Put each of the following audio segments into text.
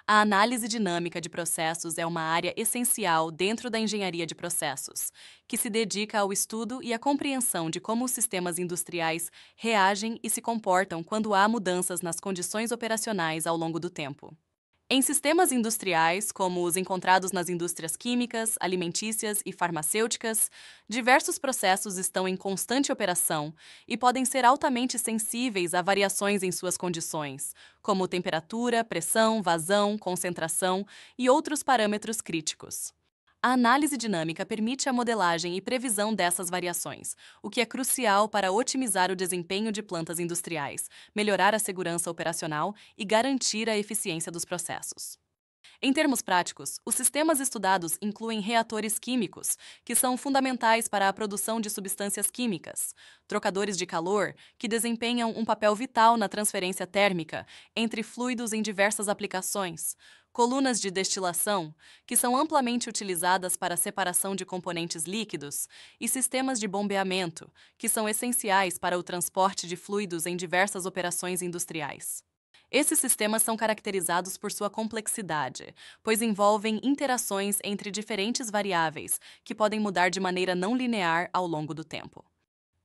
A análise dinâmica de processos é uma área essencial dentro da engenharia de processos, que se dedica ao estudo e à compreensão de como os sistemas industriais reagem e se comportam quando há mudanças nas condições operacionais ao longo do tempo. Em sistemas industriais, como os encontrados nas indústrias químicas, alimentícias e farmacêuticas, diversos processos estão em constante operação e podem ser altamente sensíveis a variações em suas condições, como temperatura, pressão, vazão, concentração e outros parâmetros críticos. A análise dinâmica permite a modelagem e previsão dessas variações, o que é crucial para otimizar o desempenho de plantas industriais, melhorar a segurança operacional e garantir a eficiência dos processos. Em termos práticos, os sistemas estudados incluem reatores químicos, que são fundamentais para a produção de substâncias químicas, trocadores de calor, que desempenham um papel vital na transferência térmica entre fluidos em diversas aplicações, colunas de destilação, que são amplamente utilizadas para a separação de componentes líquidos, e sistemas de bombeamento, que são essenciais para o transporte de fluidos em diversas operações industriais. Esses sistemas são caracterizados por sua complexidade, pois envolvem interações entre diferentes variáveis que podem mudar de maneira não linear ao longo do tempo.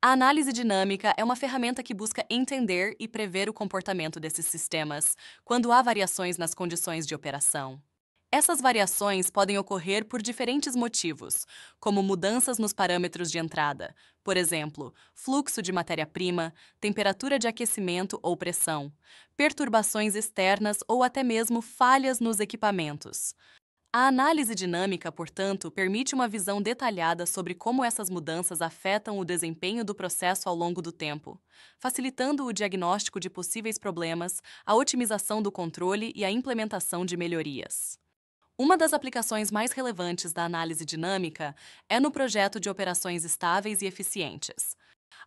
A análise dinâmica é uma ferramenta que busca entender e prever o comportamento desses sistemas quando há variações nas condições de operação. Essas variações podem ocorrer por diferentes motivos, como mudanças nos parâmetros de entrada, por exemplo, fluxo de matéria-prima, temperatura de aquecimento ou pressão, perturbações externas ou até mesmo falhas nos equipamentos. A análise dinâmica, portanto, permite uma visão detalhada sobre como essas mudanças afetam o desempenho do processo ao longo do tempo, facilitando o diagnóstico de possíveis problemas, a otimização do controle e a implementação de melhorias. Uma das aplicações mais relevantes da análise dinâmica é no projeto de operações estáveis e eficientes.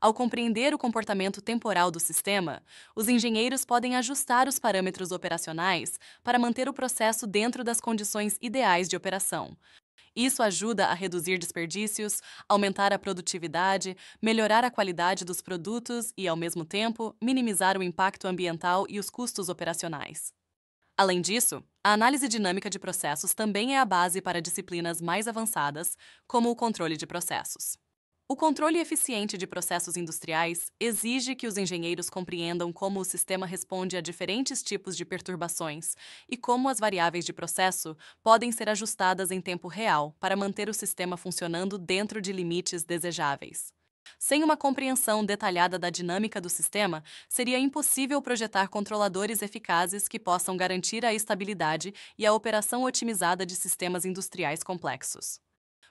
Ao compreender o comportamento temporal do sistema, os engenheiros podem ajustar os parâmetros operacionais para manter o processo dentro das condições ideais de operação. Isso ajuda a reduzir desperdícios, aumentar a produtividade, melhorar a qualidade dos produtos e, ao mesmo tempo, minimizar o impacto ambiental e os custos operacionais. Além disso, a análise dinâmica de processos também é a base para disciplinas mais avançadas, como o controle de processos. O controle eficiente de processos industriais exige que os engenheiros compreendam como o sistema responde a diferentes tipos de perturbações e como as variáveis de processo podem ser ajustadas em tempo real para manter o sistema funcionando dentro de limites desejáveis. Sem uma compreensão detalhada da dinâmica do sistema, seria impossível projetar controladores eficazes que possam garantir a estabilidade e a operação otimizada de sistemas industriais complexos.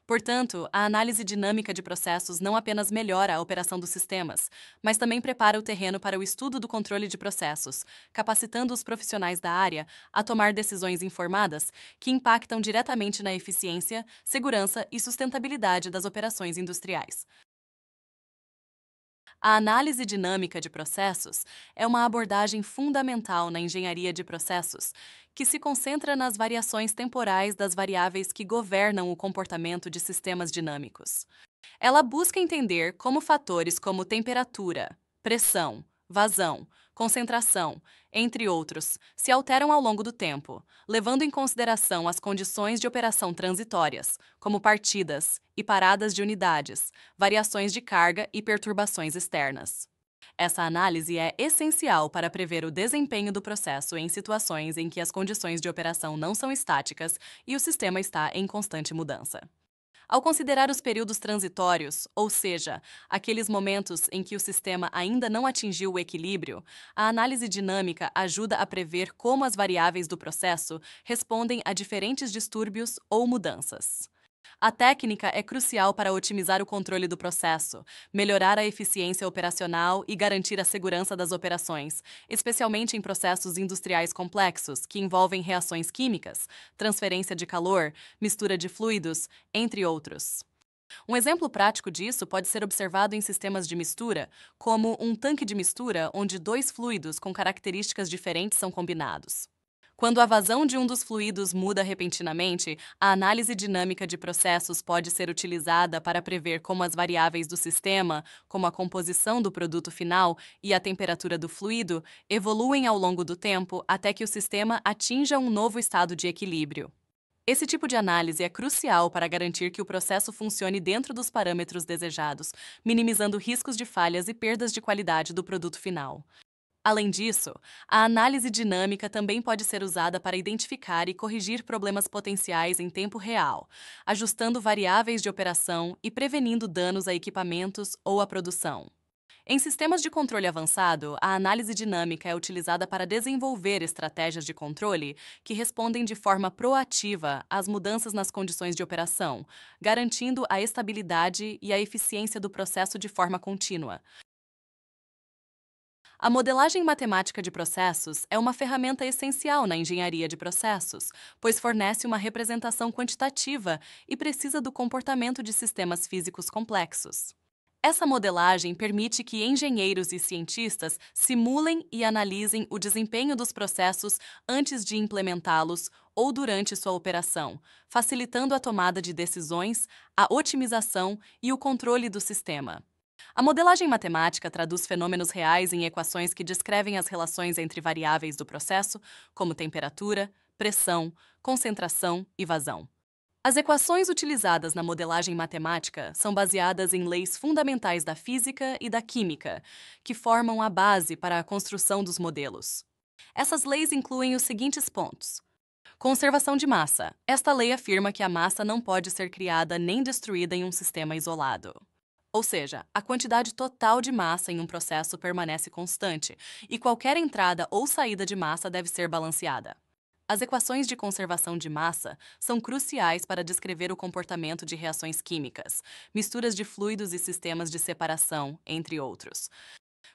Portanto, a análise dinâmica de processos não apenas melhora a operação dos sistemas, mas também prepara o terreno para o estudo do controle de processos, capacitando os profissionais da área a tomar decisões informadas que impactam diretamente na eficiência, segurança e sustentabilidade das operações industriais. A análise dinâmica de processos é uma abordagem fundamental na engenharia de processos, que se concentra nas variações temporais das variáveis que governam o comportamento de sistemas dinâmicos. Ela busca entender como fatores como temperatura, pressão, vazão, concentração, entre outros, se alteram ao longo do tempo, levando em consideração as condições de operação transitórias, como partidas e paradas de unidades, variações de carga e perturbações externas. Essa análise é essencial para prever o desempenho do processo em situações em que as condições de operação não são estáticas e o sistema está em constante mudança. Ao considerar os períodos transitórios, ou seja, aqueles momentos em que o sistema ainda não atingiu o equilíbrio, a análise dinâmica ajuda a prever como as variáveis do processo respondem a diferentes distúrbios ou mudanças. A técnica é crucial para otimizar o controle do processo, melhorar a eficiência operacional e garantir a segurança das operações, especialmente em processos industriais complexos que envolvem reações químicas, transferência de calor, mistura de fluidos, entre outros. Um exemplo prático disso pode ser observado em sistemas de mistura, como um tanque de mistura onde dois fluidos com características diferentes são combinados. Quando a vazão de um dos fluidos muda repentinamente, a análise dinâmica de processos pode ser utilizada para prever como as variáveis do sistema, como a composição do produto final e a temperatura do fluido, evoluem ao longo do tempo até que o sistema atinja um novo estado de equilíbrio. Esse tipo de análise é crucial para garantir que o processo funcione dentro dos parâmetros desejados, minimizando riscos de falhas e perdas de qualidade do produto final. Além disso, a análise dinâmica também pode ser usada para identificar e corrigir problemas potenciais em tempo real, ajustando variáveis de operação e prevenindo danos a equipamentos ou à produção. Em sistemas de controle avançado, a análise dinâmica é utilizada para desenvolver estratégias de controle que respondem de forma proativa às mudanças nas condições de operação, garantindo a estabilidade e a eficiência do processo de forma contínua. A modelagem matemática de processos é uma ferramenta essencial na engenharia de processos, pois fornece uma representação quantitativa e precisa do comportamento de sistemas físicos complexos. Essa modelagem permite que engenheiros e cientistas simulem e analisem o desempenho dos processos antes de implementá-los ou durante sua operação, facilitando a tomada de decisões, a otimização e o controle do sistema. A modelagem matemática traduz fenômenos reais em equações que descrevem as relações entre variáveis do processo, como temperatura, pressão, concentração e vazão. As equações utilizadas na modelagem matemática são baseadas em leis fundamentais da física e da química, que formam a base para a construção dos modelos. Essas leis incluem os seguintes pontos. Conservação de massa. Esta lei afirma que a massa não pode ser criada nem destruída em um sistema isolado. Ou seja, a quantidade total de massa em um processo permanece constante, e qualquer entrada ou saída de massa deve ser balanceada. As equações de conservação de massa são cruciais para descrever o comportamento de reações químicas, misturas de fluidos e sistemas de separação, entre outros.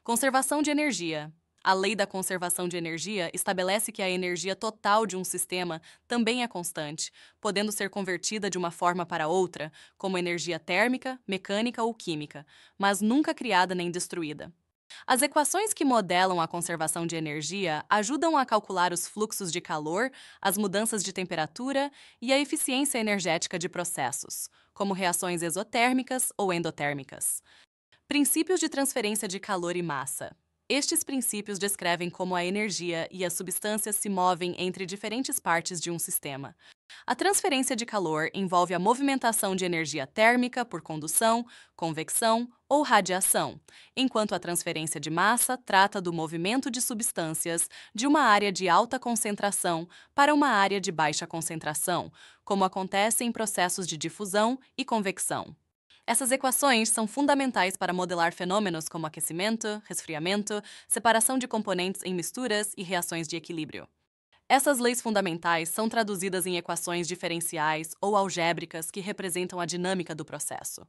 Conservação de energia. A lei da conservação de energia estabelece que a energia total de um sistema também é constante, podendo ser convertida de uma forma para outra, como energia térmica, mecânica ou química, mas nunca criada nem destruída. As equações que modelam a conservação de energia ajudam a calcular os fluxos de calor, as mudanças de temperatura e a eficiência energética de processos, como reações exotérmicas ou endotérmicas. Princípios de transferência de calor e massa. Estes princípios descrevem como a energia e as substâncias se movem entre diferentes partes de um sistema. A transferência de calor envolve a movimentação de energia térmica por condução, convecção ou radiação, enquanto a transferência de massa trata do movimento de substâncias de uma área de alta concentração para uma área de baixa concentração, como acontece em processos de difusão e convecção. Essas equações são fundamentais para modelar fenômenos como aquecimento, resfriamento, separação de componentes em misturas e reações de equilíbrio. Essas leis fundamentais são traduzidas em equações diferenciais ou algébricas que representam a dinâmica do processo.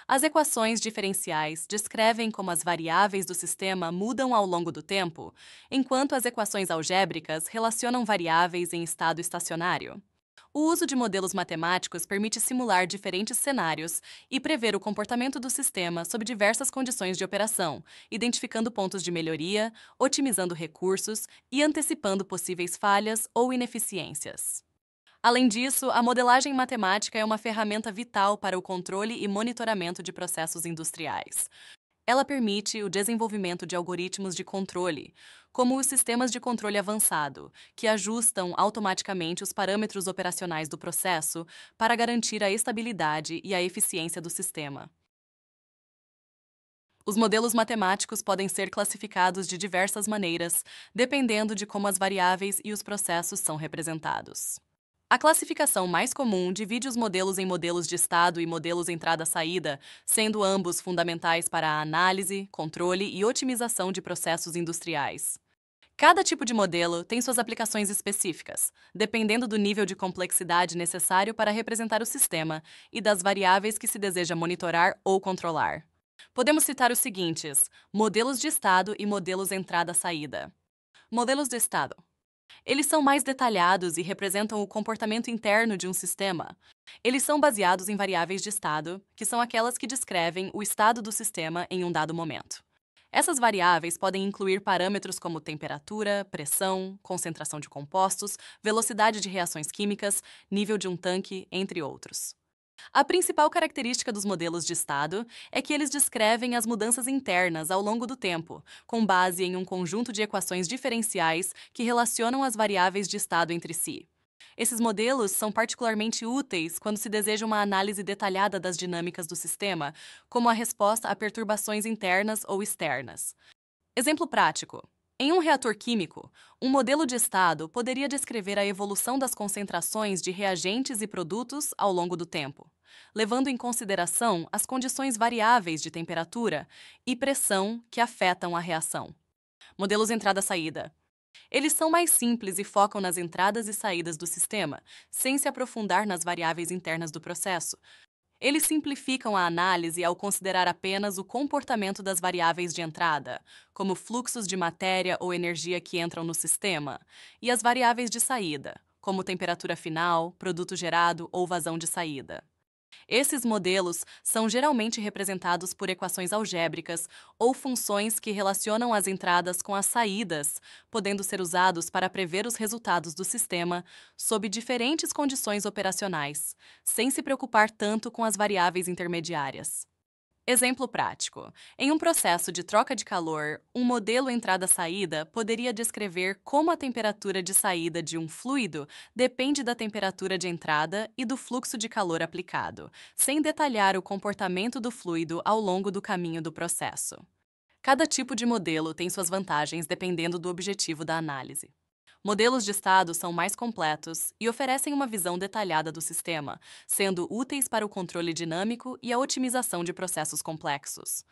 As equações diferenciais descrevem como as variáveis do sistema mudam ao longo do tempo, enquanto as equações algébricas relacionam variáveis em estado estacionário. O uso de modelos matemáticos permite simular diferentes cenários e prever o comportamento do sistema sob diversas condições de operação, identificando pontos de melhoria, otimizando recursos e antecipando possíveis falhas ou ineficiências. Além disso, a modelagem matemática é uma ferramenta vital para o controle e monitoramento de processos industriais. Ela permite o desenvolvimento de algoritmos de controle, como os sistemas de controle avançado, que ajustam automaticamente os parâmetros operacionais do processo para garantir a estabilidade e a eficiência do sistema. Os modelos matemáticos podem ser classificados de diversas maneiras, dependendo de como as variáveis e os processos são representados. A classificação mais comum divide os modelos em modelos de estado e modelos entrada-saída, sendo ambos fundamentais para a análise, controle e otimização de processos industriais. Cada tipo de modelo tem suas aplicações específicas, dependendo do nível de complexidade necessário para representar o sistema e das variáveis que se deseja monitorar ou controlar. Podemos citar os seguintes: modelos de estado e modelos entrada-saída. Modelos de estado. Eles são mais detalhados e representam o comportamento interno de um sistema. Eles são baseados em variáveis de estado, que são aquelas que descrevem o estado do sistema em um dado momento. Essas variáveis podem incluir parâmetros como temperatura, pressão, concentração de compostos, velocidade de reações químicas, nível de um tanque, entre outros. A principal característica dos modelos de estado é que eles descrevem as mudanças internas ao longo do tempo, com base em um conjunto de equações diferenciais que relacionam as variáveis de estado entre si. Esses modelos são particularmente úteis quando se deseja uma análise detalhada das dinâmicas do sistema, como a resposta a perturbações internas ou externas. Exemplo prático. Em um reator químico, um modelo de estado poderia descrever a evolução das concentrações de reagentes e produtos ao longo do tempo, levando em consideração as condições variáveis de temperatura e pressão que afetam a reação. Modelos entrada-saída. Eles são mais simples e focam nas entradas e saídas do sistema, sem se aprofundar nas variáveis internas do processo. Eles simplificam a análise ao considerar apenas o comportamento das variáveis de entrada, como fluxos de matéria ou energia que entram no sistema, e as variáveis de saída, como temperatura final, produto gerado ou vazão de saída. Esses modelos são geralmente representados por equações algébricas ou funções que relacionam as entradas com as saídas, podendo ser usados para prever os resultados do sistema sob diferentes condições operacionais, sem se preocupar tanto com as variáveis intermediárias. Exemplo prático. Em um processo de troca de calor, um modelo entrada-saída poderia descrever como a temperatura de saída de um fluido depende da temperatura de entrada e do fluxo de calor aplicado, sem detalhar o comportamento do fluido ao longo do caminho do processo. Cada tipo de modelo tem suas vantagens dependendo do objetivo da análise. Modelos de estado são mais completos e oferecem uma visão detalhada do sistema, sendo úteis para o controle dinâmico e a otimização de processos complexos.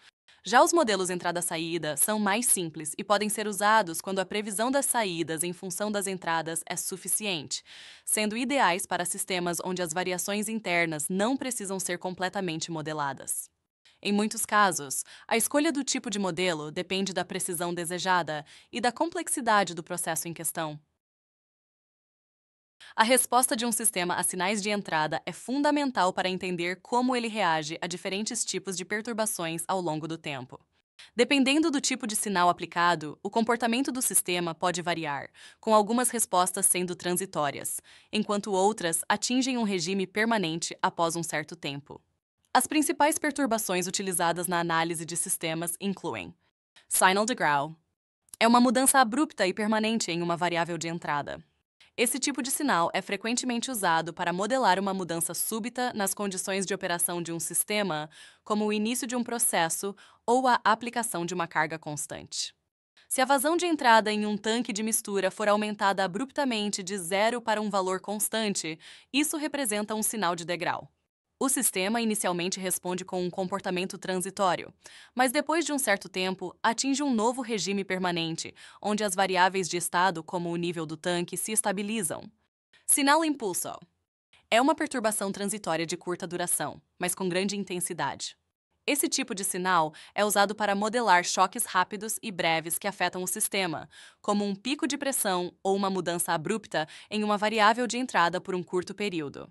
Já os modelos entrada-saída são mais simples e podem ser usados quando a previsão das saídas em função das entradas é suficiente, sendo ideais para sistemas onde as variações internas não precisam ser completamente modeladas. Em muitos casos, a escolha do tipo de modelo depende da precisão desejada e da complexidade do processo em questão. A resposta de um sistema a sinais de entrada é fundamental para entender como ele reage a diferentes tipos de perturbações ao longo do tempo. Dependendo do tipo de sinal aplicado, o comportamento do sistema pode variar, com algumas respostas sendo transitórias, enquanto outras atingem um regime permanente após um certo tempo. As principais perturbações utilizadas na análise de sistemas incluem Signal de Grau. É uma mudança abrupta e permanente em uma variável de entrada. Esse tipo de sinal é frequentemente usado para modelar uma mudança súbita nas condições de operação de um sistema, como o início de um processo ou a aplicação de uma carga constante. Se a vazão de entrada em um tanque de mistura for aumentada abruptamente de zero para um valor constante, isso representa um sinal de degrau. O sistema inicialmente responde com um comportamento transitório, mas depois de um certo tempo atinge um novo regime permanente, onde as variáveis de estado, como o nível do tanque, se estabilizam. Sinal impulso. É uma perturbação transitória de curta duração, mas com grande intensidade. Esse tipo de sinal é usado para modelar choques rápidos e breves que afetam o sistema, como um pico de pressão ou uma mudança abrupta em uma variável de entrada por um curto período.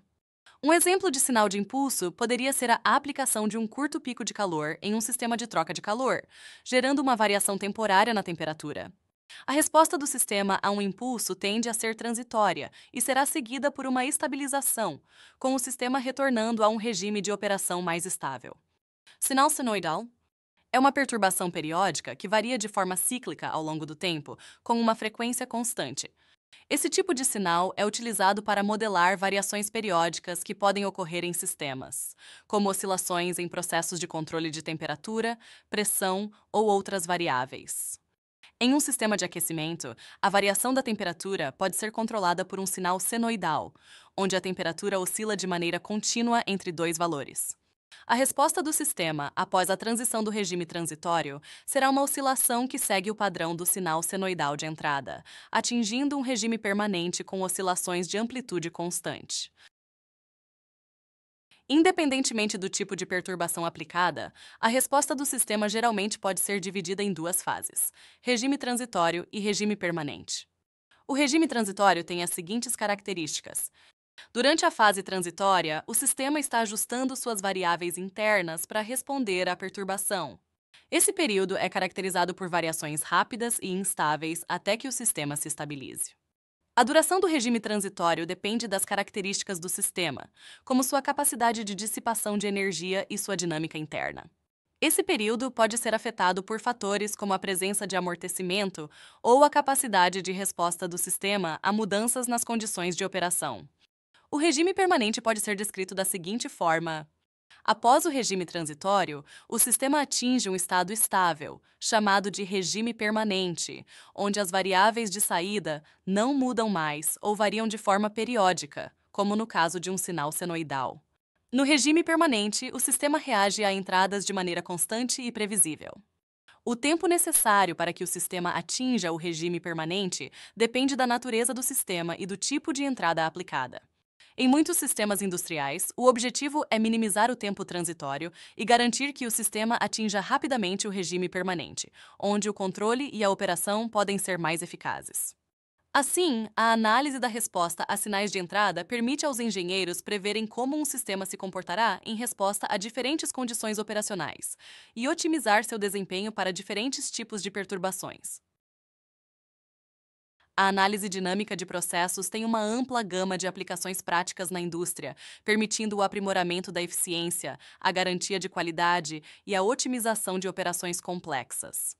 Um exemplo de sinal de impulso poderia ser a aplicação de um curto pico de calor em um sistema de troca de calor, gerando uma variação temporária na temperatura. A resposta do sistema a um impulso tende a ser transitória e será seguida por uma estabilização, com o sistema retornando a um regime de operação mais estável. Sinal senoidal é uma perturbação periódica que varia de forma cíclica ao longo do tempo, com uma frequência constante. Esse tipo de sinal é utilizado para modelar variações periódicas que podem ocorrer em sistemas, como oscilações em processos de controle de temperatura, pressão ou outras variáveis. Em um sistema de aquecimento, a variação da temperatura pode ser controlada por um sinal senoidal, onde a temperatura oscila de maneira contínua entre dois valores. A resposta do sistema após a transição do regime transitório será uma oscilação que segue o padrão do sinal senoidal de entrada, atingindo um regime permanente com oscilações de amplitude constante. Independentemente do tipo de perturbação aplicada, a resposta do sistema geralmente pode ser dividida em duas fases: regime transitório e regime permanente. O regime transitório tem as seguintes características. Durante a fase transitória, o sistema está ajustando suas variáveis internas para responder à perturbação. Esse período é caracterizado por variações rápidas e instáveis até que o sistema se estabilize. A duração do regime transitório depende das características do sistema, como sua capacidade de dissipação de energia e sua dinâmica interna. Esse período pode ser afetado por fatores como a presença de amortecimento ou a capacidade de resposta do sistema a mudanças nas condições de operação. O regime permanente pode ser descrito da seguinte forma: após o regime transitório, o sistema atinge um estado estável, chamado de regime permanente, onde as variáveis de saída não mudam mais ou variam de forma periódica, como no caso de um sinal senoidal. No regime permanente, o sistema reage a entradas de maneira constante e previsível. O tempo necessário para que o sistema atinja o regime permanente depende da natureza do sistema e do tipo de entrada aplicada. Em muitos sistemas industriais, o objetivo é minimizar o tempo transitório e garantir que o sistema atinja rapidamente o regime permanente, onde o controle e a operação podem ser mais eficazes. Assim, a análise da resposta a sinais de entrada permite aos engenheiros preverem como um sistema se comportará em resposta a diferentes condições operacionais e otimizar seu desempenho para diferentes tipos de perturbações. A análise dinâmica de processos tem uma ampla gama de aplicações práticas na indústria, permitindo o aprimoramento da eficiência, a garantia de qualidade e a otimização de operações complexas.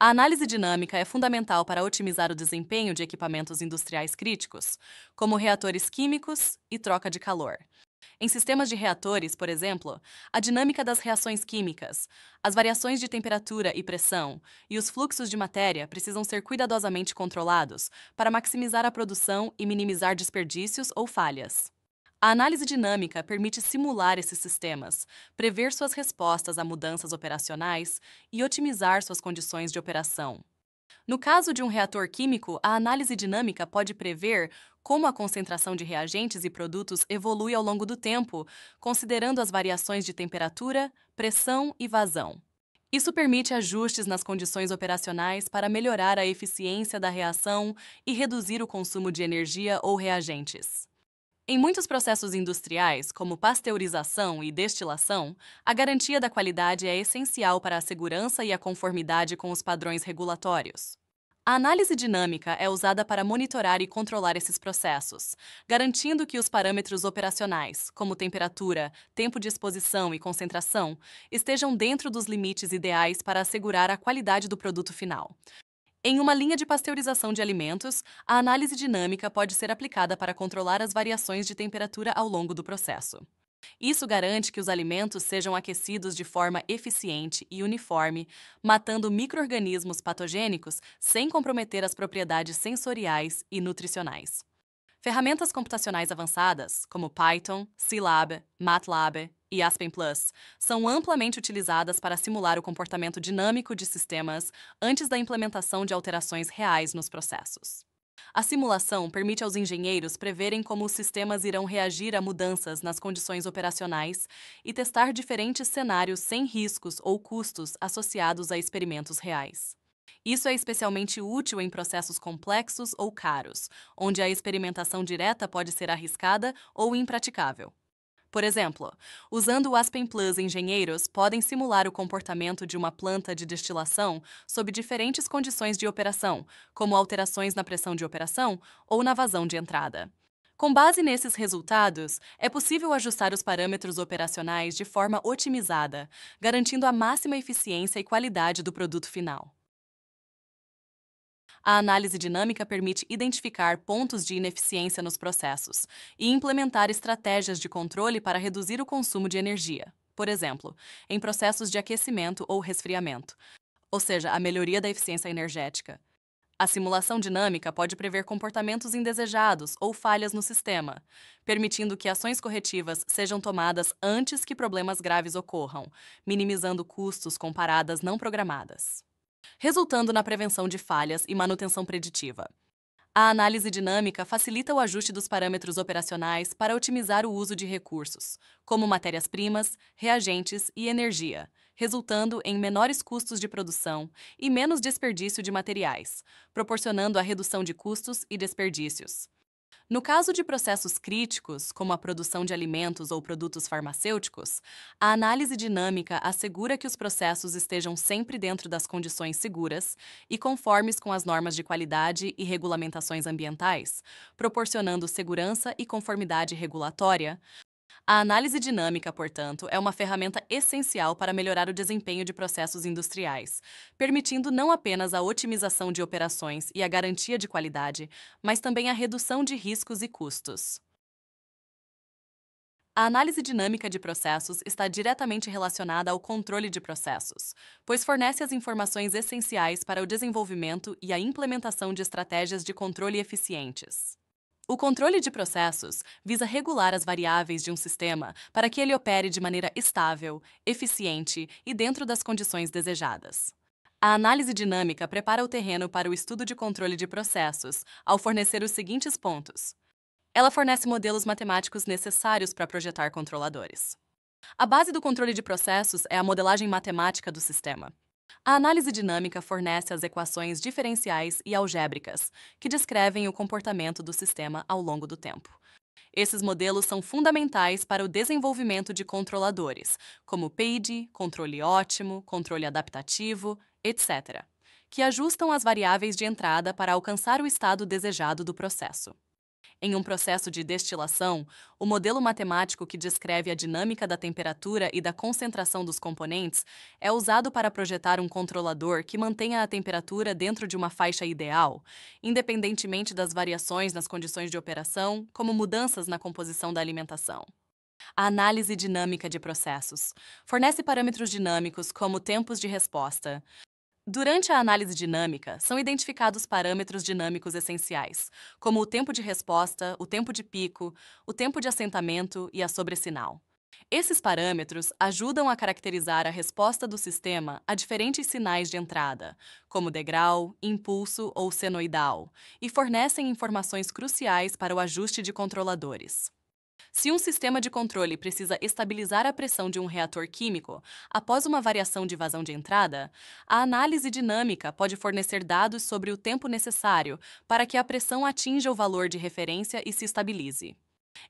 A análise dinâmica é fundamental para otimizar o desempenho de equipamentos industriais críticos, como reatores químicos e troca de calor. Em sistemas de reatores, por exemplo, a dinâmica das reações químicas, as variações de temperatura e pressão e os fluxos de matéria precisam ser cuidadosamente controlados para maximizar a produção e minimizar desperdícios ou falhas. A análise dinâmica permite simular esses sistemas, prever suas respostas a mudanças operacionais e otimizar suas condições de operação. No caso de um reator químico, a análise dinâmica pode prever como a concentração de reagentes e produtos evolui ao longo do tempo, considerando as variações de temperatura, pressão e vazão. Isso permite ajustes nas condições operacionais para melhorar a eficiência da reação e reduzir o consumo de energia ou reagentes. Em muitos processos industriais, como pasteurização e destilação, a garantia da qualidade é essencial para a segurança e a conformidade com os padrões regulatórios. A análise dinâmica é usada para monitorar e controlar esses processos, garantindo que os parâmetros operacionais, como temperatura, tempo de exposição e concentração, estejam dentro dos limites ideais para assegurar a qualidade do produto final. Em uma linha de pasteurização de alimentos, a análise dinâmica pode ser aplicada para controlar as variações de temperatura ao longo do processo. Isso garante que os alimentos sejam aquecidos de forma eficiente e uniforme, matando micro-organismos patogênicos sem comprometer as propriedades sensoriais e nutricionais. Ferramentas computacionais avançadas, como Python, Scilab, MATLAB e Aspen Plus, são amplamente utilizadas para simular o comportamento dinâmico de sistemas antes da implementação de alterações reais nos processos. A simulação permite aos engenheiros preverem como os sistemas irão reagir a mudanças nas condições operacionais e testar diferentes cenários sem riscos ou custos associados a experimentos reais. Isso é especialmente útil em processos complexos ou caros, onde a experimentação direta pode ser arriscada ou impraticável. Por exemplo, usando o Aspen Plus, engenheiros podem simular o comportamento de uma planta de destilação sob diferentes condições de operação, como alterações na pressão de operação ou na vazão de entrada. Com base nesses resultados, é possível ajustar os parâmetros operacionais de forma otimizada, garantindo a máxima eficiência e qualidade do produto final. A análise dinâmica permite identificar pontos de ineficiência nos processos e implementar estratégias de controle para reduzir o consumo de energia, por exemplo, em processos de aquecimento ou resfriamento, ou seja, a melhoria da eficiência energética. A simulação dinâmica pode prever comportamentos indesejados ou falhas no sistema, permitindo que ações corretivas sejam tomadas antes que problemas graves ocorram, minimizando custos com paradas não programadas, resultando na prevenção de falhas e manutenção preditiva. A análise dinâmica facilita o ajuste dos parâmetros operacionais para otimizar o uso de recursos, como matérias-primas, reagentes e energia, resultando em menores custos de produção e menos desperdício de materiais, proporcionando a redução de custos e desperdícios. No caso de processos críticos, como a produção de alimentos ou produtos farmacêuticos, a análise dinâmica assegura que os processos estejam sempre dentro das condições seguras e conformes com as normas de qualidade e regulamentações ambientais, proporcionando segurança e conformidade regulatória. A análise dinâmica, portanto, é uma ferramenta essencial para melhorar o desempenho de processos industriais, permitindo não apenas a otimização de operações e a garantia de qualidade, mas também a redução de riscos e custos. A análise dinâmica de processos está diretamente relacionada ao controle de processos, pois fornece as informações essenciais para o desenvolvimento e a implementação de estratégias de controle eficientes. O controle de processos visa regular as variáveis de um sistema para que ele opere de maneira estável, eficiente e dentro das condições desejadas. A análise dinâmica prepara o terreno para o estudo de controle de processos, ao fornecer os seguintes pontos. Ela fornece modelos matemáticos necessários para projetar controladores. A base do controle de processos é a modelagem matemática do sistema. A análise dinâmica fornece as equações diferenciais e algébricas, que descrevem o comportamento do sistema ao longo do tempo. Esses modelos são fundamentais para o desenvolvimento de controladores, como PID, controle ótimo, controle adaptativo, etc., que ajustam as variáveis de entrada para alcançar o estado desejado do processo. Em um processo de destilação, o modelo matemático que descreve a dinâmica da temperatura e da concentração dos componentes é usado para projetar um controlador que mantenha a temperatura dentro de uma faixa ideal, independentemente das variações nas condições de operação, como mudanças na composição da alimentação. A análise dinâmica de processos fornece parâmetros dinâmicos como tempos de resposta. Durante a análise dinâmica, são identificados parâmetros dinâmicos essenciais, como o tempo de resposta, o tempo de pico, o tempo de assentamento e a sobressinal. Esses parâmetros ajudam a caracterizar a resposta do sistema a diferentes sinais de entrada, como degrau, impulso ou senoidal, e fornecem informações cruciais para o ajuste de controladores. Se um sistema de controle precisa estabilizar a pressão de um reator químico após uma variação de vazão de entrada, a análise dinâmica pode fornecer dados sobre o tempo necessário para que a pressão atinja o valor de referência e se estabilize.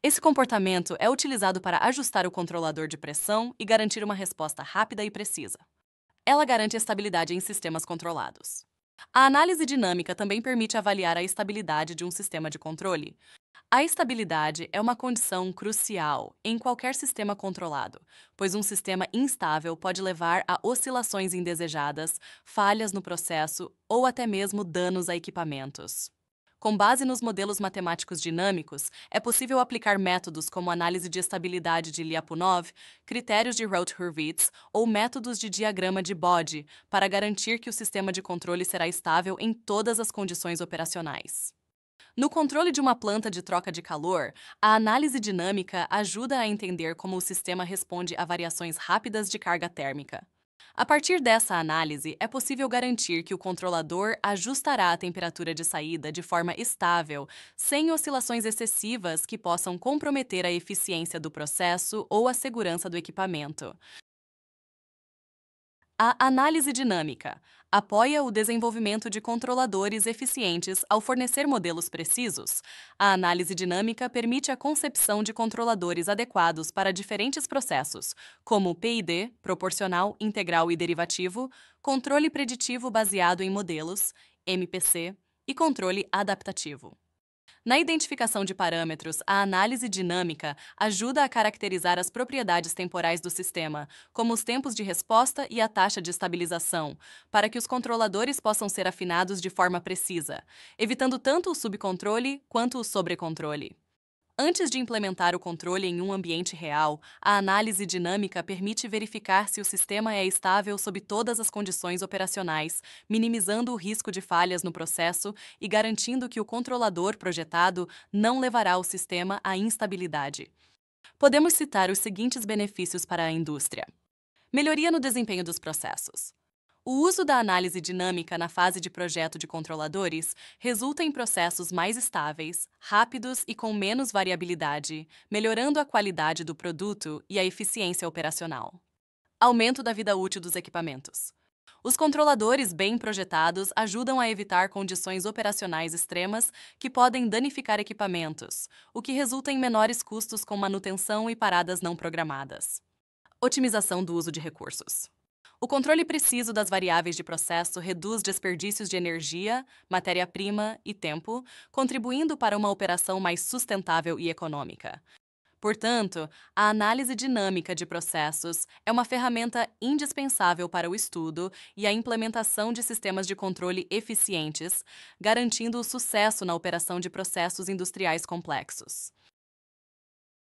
Esse comportamento é utilizado para ajustar o controlador de pressão e garantir uma resposta rápida e precisa. Ela garante estabilidade em sistemas controlados. A análise dinâmica também permite avaliar a estabilidade de um sistema de controle. A estabilidade é uma condição crucial em qualquer sistema controlado, pois um sistema instável pode levar a oscilações indesejadas, falhas no processo ou até mesmo danos a equipamentos. Com base nos modelos matemáticos dinâmicos, é possível aplicar métodos como análise de estabilidade de Lyapunov, critérios de Routh-Hurwitz ou métodos de diagrama de Bode para garantir que o sistema de controle será estável em todas as condições operacionais. No controle de uma planta de troca de calor, a análise dinâmica ajuda a entender como o sistema responde a variações rápidas de carga térmica. A partir dessa análise, é possível garantir que o controlador ajustará a temperatura de saída de forma estável, sem oscilações excessivas que possam comprometer a eficiência do processo ou a segurança do equipamento. A análise dinâmica apoia o desenvolvimento de controladores eficientes ao fornecer modelos precisos. A análise dinâmica permite a concepção de controladores adequados para diferentes processos, como PID, proporcional, integral e derivativo, controle preditivo baseado em modelos, MPC, e controle adaptativo. Na identificação de parâmetros, a análise dinâmica ajuda a caracterizar as propriedades temporais do sistema, como os tempos de resposta e a taxa de estabilização, para que os controladores possam ser afinados de forma precisa, evitando tanto o subcontrole quanto o sobrecontrole. Antes de implementar o controle em um ambiente real, a análise dinâmica permite verificar se o sistema é estável sob todas as condições operacionais, minimizando o risco de falhas no processo e garantindo que o controlador projetado não levará o sistema à instabilidade. Podemos citar os seguintes benefícios para a indústria: melhoria no desempenho dos processos. O uso da análise dinâmica na fase de projeto de controladores resulta em processos mais estáveis, rápidos e com menos variabilidade, melhorando a qualidade do produto e a eficiência operacional. Aumento da vida útil dos equipamentos. Os controladores bem projetados ajudam a evitar condições operacionais extremas que podem danificar equipamentos, o que resulta em menores custos com manutenção e paradas não programadas. Otimização do uso de recursos. O controle preciso das variáveis de processo reduz desperdícios de energia, matéria-prima e tempo, contribuindo para uma operação mais sustentável e econômica. Portanto, a análise dinâmica de processos é uma ferramenta indispensável para o estudo e a implementação de sistemas de controle eficientes, garantindo o sucesso na operação de processos industriais complexos.